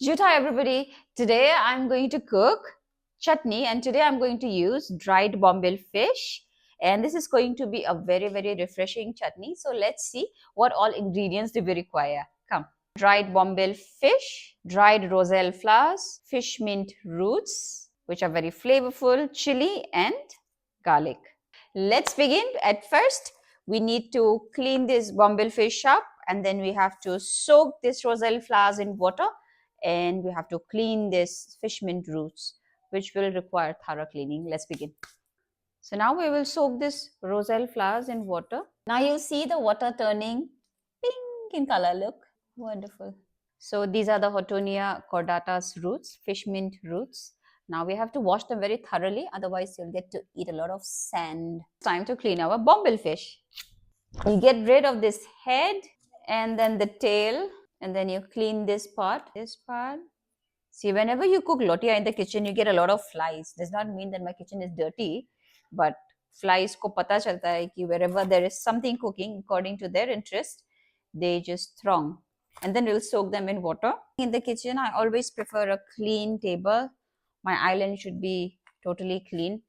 Hi everybody. Today I'm going to cook chutney and today I'm going to use dried Bombay fish and this is going to be a very refreshing chutney. So let's see what all ingredients do we require. Come. Dried Bombay fish, dried Roselle flowers, fish mint roots which are very flavorful, chili and garlic. Let's begin. At first we need to clean this Bombay fish up and then we have to soak this Roselle flowers in water and we have to clean this fish mint roots which will require thorough cleaning. Let's begin. So now we will soak this Roselle flowers in water. Now you see the water turning pink in color. Look, wonderful. So these are the Houtonia cordatas roots, fish mint roots. Now we have to wash them very thoroughly, otherwise you'll get to eat a lot of sand. It's time to clean our Bombay fish. You get rid of this head and then the tail, and then you clean this part. See, whenever you cook lotia in the kitchen, you get a lot of flies. Does not mean that my kitchen is dirty, but flies ko pata chalta hai ki wherever there is something cooking, according to their interest, they just throng. And then we'll soak them in water. In the kitchen, I always prefer a clean table. My island should be totally clean.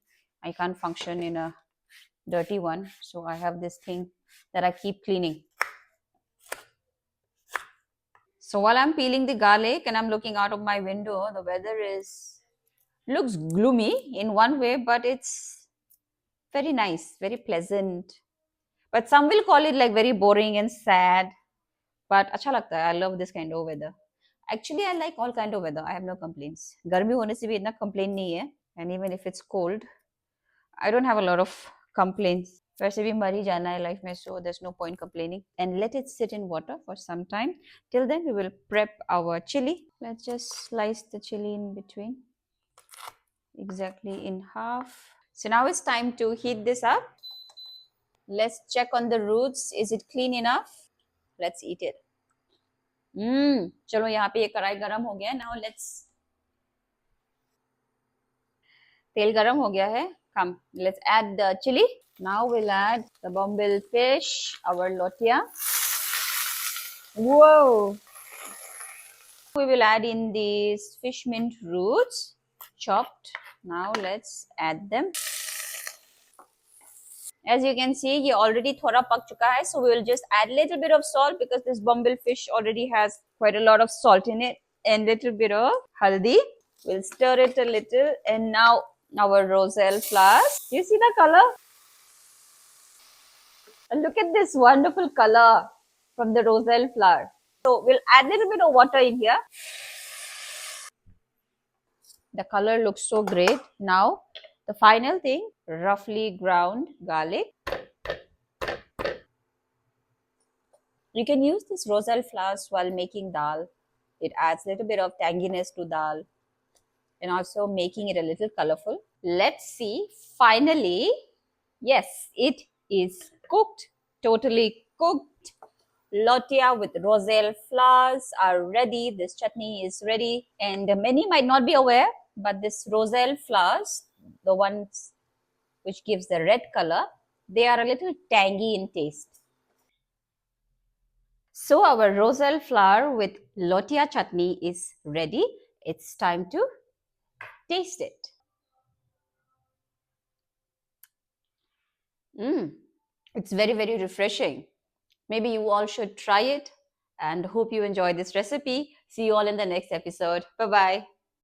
I can't function in a dirty one. So I have this thing that I keep cleaning. So while I'm peeling the garlic and I'm looking out of my window, the weather looks gloomy in one way, but it's very nice, very pleasant. But some will call it like very boring and sad. But acha lagta hai. I love this kind of weather. Actually, I like all kind of weather. I have no complaints. Garmi hone se bhi itna complaint nahi hai. And even if it's cold, I don't have a lot of complaints. वैसे भी मर ही जाना है life में, so there's no point complaining. And let it sit in water for some time. Till then we will prep our chili. Let's just slice the chili in between, exactly in half. So now it's time to heat this up. Let's check on the roots. Is it clean enough? Let's eat it. चलो यहाँ पे ये कढ़ाई गरम हो गया है. Now तेल गरम हो गया है. Come, let's add the chili. Now we'll add the Bombay fish, our lotia. Whoa! We will add in these fish mint roots, chopped. Now let's add them. As you can see, ये already थोड़ा पक चुका है, so we will just add a little bit of salt because this Bombay fish already has quite a lot of salt in it, and little bit of haldi. We'll stir it a little, and now our Roselle flowers. You see the color? Look at this wonderful color from the Roselle flower. So we'll add a little bit of water in here. The color looks so great. Now the final thing, roughly ground garlic. You can use this Roselle flowers while making dal. It adds a little bit of tanginess to dal and also making it a little colorful. Let's see. Finally, yes, it is cooked, totally cooked. Lotia with Roselle flowers are ready. This chutney is ready. And many might not be aware, but this Roselle flowers, the ones which gives the red color, they are a little tangy in taste. So our Roselle flower with Lotia chutney is ready. It's time to taste it. It's very refreshing. Maybe you all should try it and hope you enjoy this recipe. See you all in the next episode. Bye-bye.